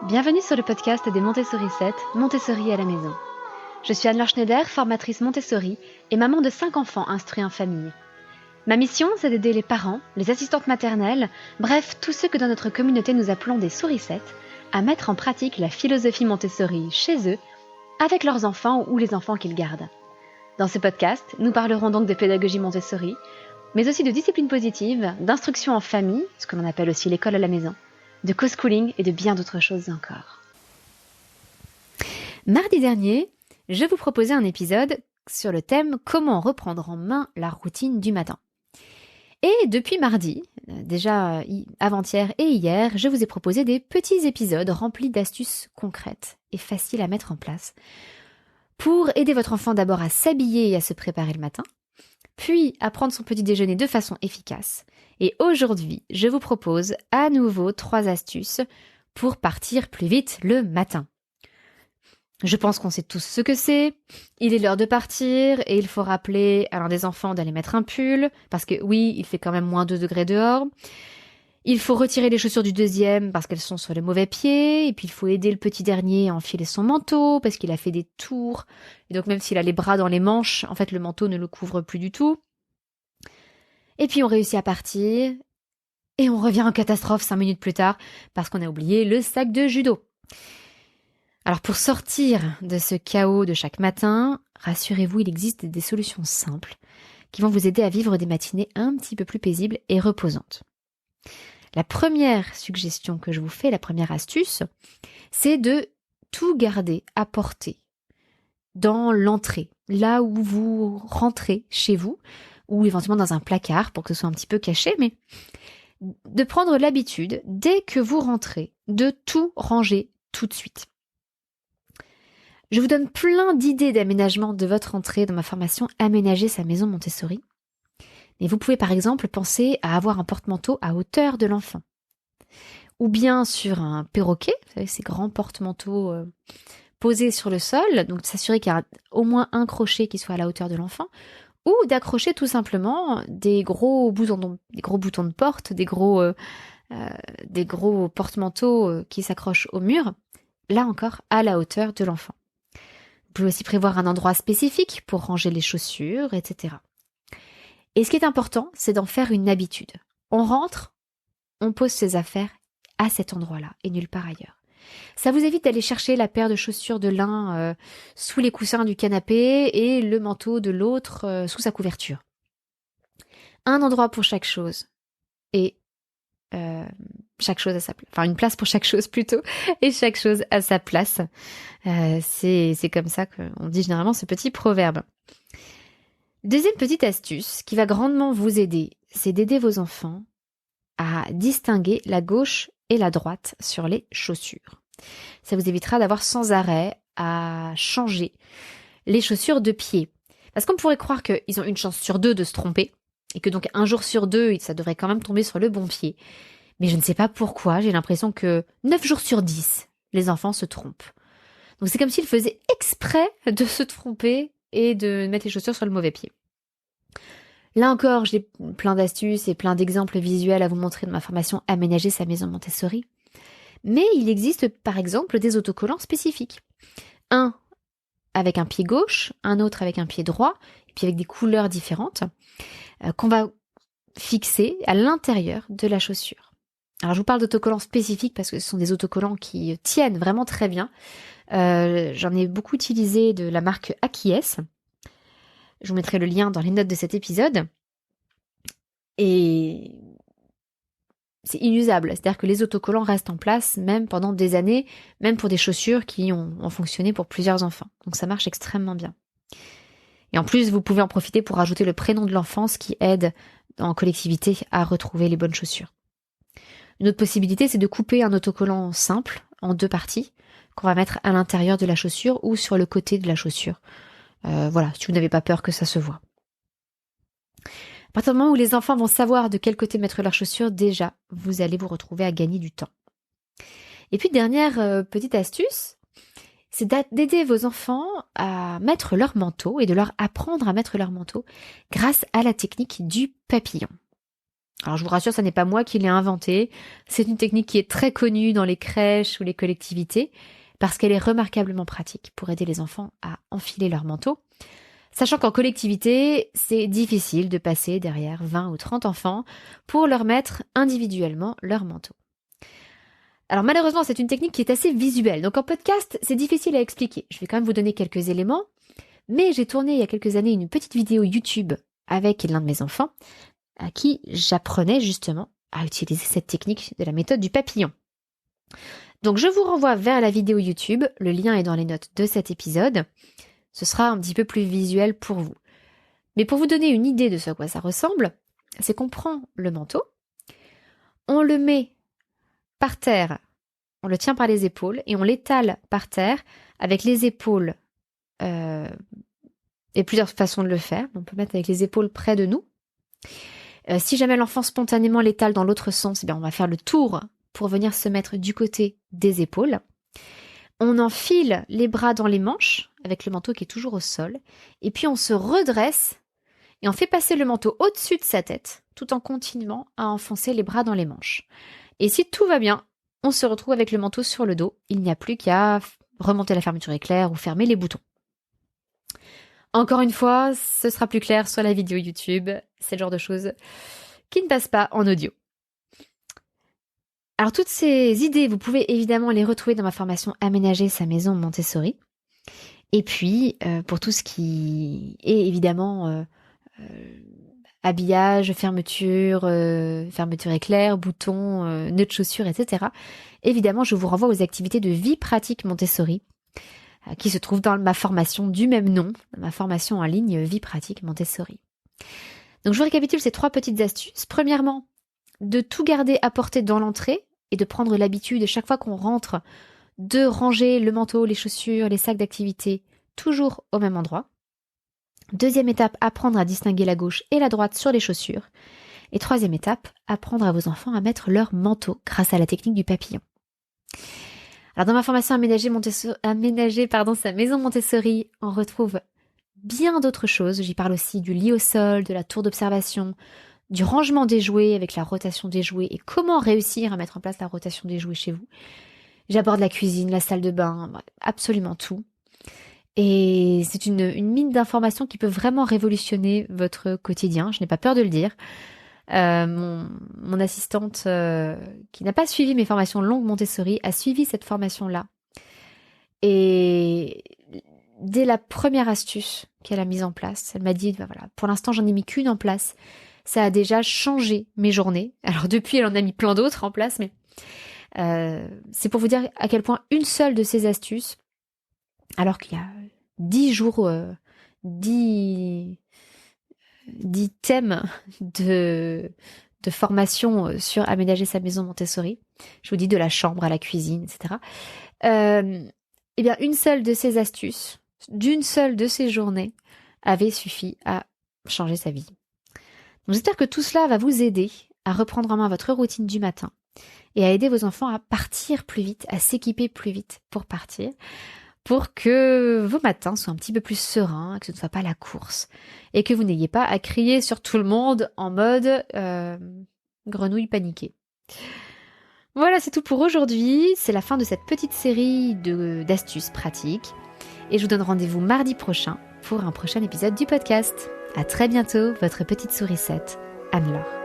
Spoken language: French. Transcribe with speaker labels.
Speaker 1: Bienvenue sur le podcast des Montessori 7, Montessori à la maison. Je suis Anne-Laure Schneider, formatrice Montessori et maman de 5 enfants instruits en famille. Ma mission, c'est d'aider les parents, les assistantes maternelles, bref, tous ceux que dans notre communauté nous appelons des souricettes, à mettre en pratique la philosophie Montessori chez eux, avec leurs enfants ou les enfants qu'ils gardent. Dans ce podcast, nous parlerons donc de pédagogie Montessori, mais aussi de discipline positive, d'instruction en famille, ce que l'on appelle aussi l'école à la maison, de co-schooling et de bien d'autres choses encore. Mardi dernier, je vous proposais un épisode sur le thème « Comment reprendre en main la routine du matin ». Et depuis mardi, déjà avant-hier et hier, je vous ai proposé des petits épisodes remplis d'astuces concrètes et faciles à mettre en place pour aider votre enfant d'abord à s'habiller et à se préparer le matin, puis à prendre son petit déjeuner de façon efficace. Et aujourd'hui, je vous propose à nouveau 3 astuces pour partir plus vite le matin. Je pense qu'on sait tous ce que c'est. Il est l'heure de partir et il faut rappeler à l'un des enfants d'aller mettre un pull parce que oui, il fait quand même moins 2 degrés dehors. Il faut retirer les chaussures du deuxième parce qu'elles sont sur le mauvais pied. Et puis il faut aider le petit dernier à enfiler son manteau parce qu'il a fait des tours. Et donc même s'il a les bras dans les manches, en fait le manteau ne le couvre plus du tout. Et puis on réussit à partir et on revient en catastrophe 5 minutes plus tard parce qu'on a oublié le sac de judo. Alors pour sortir de ce chaos de chaque matin, rassurez-vous, il existe des solutions simples qui vont vous aider à vivre des matinées un petit peu plus paisibles et reposantes. La première suggestion que je vous fais, la première astuce, c'est de tout garder à portée dans l'entrée, là où vous rentrez chez vous, ou éventuellement dans un placard pour que ce soit un petit peu caché, mais de prendre l'habitude, dès que vous rentrez, de tout ranger tout de suite. Je vous donne plein d'idées d'aménagement de votre entrée dans ma formation Aménager sa maison Montessori. Mais vous pouvez par exemple penser à avoir un porte-manteau à hauteur de l'enfant. Ou bien sur un perroquet, vous savez, ces grands porte-manteaux posés sur le sol, donc de s'assurer qu'il y a au moins un crochet qui soit à la hauteur de l'enfant, ou d'accrocher tout simplement des gros boutons de porte, des gros porte-manteaux qui s'accrochent au mur, là encore à la hauteur de l'enfant. Vous pouvez aussi prévoir un endroit spécifique pour ranger les chaussures, etc. Et ce qui est important, c'est d'en faire une habitude. On rentre, on pose ses affaires à cet endroit-là et nulle part ailleurs. Ça vous évite d'aller chercher la paire de chaussures de l'un sous les coussins du canapé et le manteau de l'autre sous sa couverture. Un endroit pour chaque chose et chaque chose à sa place. Enfin, une place pour chaque chose plutôt et chaque chose à sa place. C'est comme ça qu'on dit généralement ce petit proverbe. Deuxième petite astuce qui va grandement vous aider, c'est d'aider vos enfants à distinguer la gauche et la droite sur les chaussures. Ça vous évitera d'avoir sans arrêt à changer les chaussures de pied. Parce qu'on pourrait croire qu'ils ont une chance sur 2 de se tromper, et que donc un jour sur 2, ça devrait quand même tomber sur le bon pied. Mais je ne sais pas pourquoi, j'ai l'impression que 9 jours sur 10, les enfants se trompent. Donc c'est comme s'ils faisaient exprès de se tromper et de mettre les chaussures sur le mauvais pied. Là encore, j'ai plein d'astuces et plein d'exemples visuels à vous montrer dans ma formation Aménager sa maison Montessori. Mais il existe par exemple des autocollants spécifiques. Un avec un pied gauche, un autre avec un pied droit, et puis avec des couleurs différentes, qu'on va fixer à l'intérieur de la chaussure. Alors je vous parle d'autocollants spécifiques parce que ce sont des autocollants qui tiennent vraiment très bien. J'en ai beaucoup utilisé de la marque Akies. Je vous mettrai le lien dans les notes de cet épisode. Et c'est inusable, c'est-à-dire que les autocollants restent en place même pendant des années, même pour des chaussures qui ont fonctionné pour plusieurs enfants. Donc ça marche extrêmement bien. Et en plus, vous pouvez en profiter pour ajouter le prénom de l'enfant, ce qui aide en collectivité à retrouver les bonnes chaussures. Une autre possibilité, c'est de couper un autocollant simple en 2 parties qu'on va mettre à l'intérieur de la chaussure ou sur le côté de la chaussure. Voilà, si vous n'avez pas peur que ça se voit. À partir du moment où les enfants vont savoir de quel côté mettre leurs chaussures, déjà, vous allez vous retrouver à gagner du temps. Et puis, dernière petite astuce, c'est d'aider vos enfants à mettre leur manteau et de leur apprendre à mettre leur manteau grâce à la technique du papillon. Alors je vous rassure, ça n'est pas moi qui l'ai inventé. C'est une technique qui est très connue dans les crèches ou les collectivités parce qu'elle est remarquablement pratique pour aider les enfants à enfiler leur manteau. Sachant qu'en collectivité, c'est difficile de passer derrière 20 ou 30 enfants pour leur mettre individuellement leur manteau. Alors malheureusement, c'est une technique qui est assez visuelle. Donc en podcast, c'est difficile à expliquer. Je vais quand même vous donner quelques éléments. Mais j'ai tourné il y a quelques années une petite vidéo YouTube avec l'un de mes enfants à qui j'apprenais justement à utiliser cette technique de la méthode du papillon. Donc je vous renvoie vers la vidéo YouTube, le lien est dans les notes de cet épisode. Ce sera un petit peu plus visuel pour vous. Mais pour vous donner une idée de ce à quoi ça ressemble, c'est qu'on prend le manteau, on le met par terre, on le tient par les épaules et on l'étale par terre avec les épaules. Il y a plusieurs façons de le faire. On peut mettre avec les épaules près de nous. Si jamais l'enfant spontanément l'étale dans l'autre sens, on va faire le tour pour venir se mettre du côté des épaules. On enfile les bras dans les manches, avec le manteau qui est toujours au sol, et puis on se redresse et on fait passer le manteau au-dessus de sa tête, tout en continuant à enfoncer les bras dans les manches. Et si tout va bien, on se retrouve avec le manteau sur le dos. Il n'y a plus qu'à remonter la fermeture éclair ou fermer les boutons. Encore une fois, ce sera plus clair sur la vidéo YouTube. C'est le genre de choses qui ne passent pas en audio. Alors toutes ces idées, vous pouvez évidemment les retrouver dans ma formation Aménager sa maison Montessori. Et puis, pour tout ce qui est évidemment habillage, fermeture éclair, boutons, nœuds de chaussures, etc. Évidemment, je vous renvoie aux activités de vie pratique Montessori qui se trouvent dans ma formation du même nom, ma formation en ligne Vie pratique Montessori. Donc je vous récapitule ces 3 petites astuces. Premièrement, de tout garder à portée dans l'entrée et de prendre l'habitude chaque fois qu'on rentre de ranger le manteau, les chaussures, les sacs d'activité toujours au même endroit. Deuxième étape, apprendre à distinguer la gauche et la droite sur les chaussures. Et troisième étape, apprendre à vos enfants à mettre leur manteau grâce à la technique du papillon. Alors dans ma formation Aménager sa maison Montessori, on retrouve bien d'autres choses. J'y parle aussi du lit au sol, de la tour d'observation, du rangement des jouets avec la rotation des jouets et comment réussir à mettre en place la rotation des jouets chez vous. J'aborde la cuisine, la salle de bain, absolument tout. Et c'est une mine d'informations qui peut vraiment révolutionner votre quotidien, je n'ai pas peur de le dire. Mon assistante qui n'a pas suivi mes formations longues Montessori a suivi cette formation-là. Et dès la première astuce qu'elle a mise en place, elle m'a dit, voilà, pour l'instant j'en ai mis qu'une en place. Ça a déjà changé mes journées. Alors depuis, elle en a mis plein d'autres en place, mais c'est pour vous dire à quel point une seule de ces astuces, alors qu'il y a 10 jours, 10 thèmes de formation sur aménager sa maison Montessori. Je vous dis de la chambre à la cuisine, etc. Eh bien, une seule de ces astuces, d'une seule de ces journées, avait suffi à changer sa vie. Donc, j'espère que tout cela va vous aider à reprendre en main votre routine du matin et à aider vos enfants à partir plus vite, à s'équiper plus vite pour partir, pour que vos matins soient un petit peu plus sereins, que ce ne soit pas la course, et que vous n'ayez pas à crier sur tout le monde en mode grenouille paniquée. Voilà, c'est tout pour aujourd'hui. C'est la fin de cette petite série d'astuces pratiques. Et je vous donne rendez-vous mardi prochain pour un prochain épisode du podcast. À très bientôt, votre petite sourisette, Anne-Laure.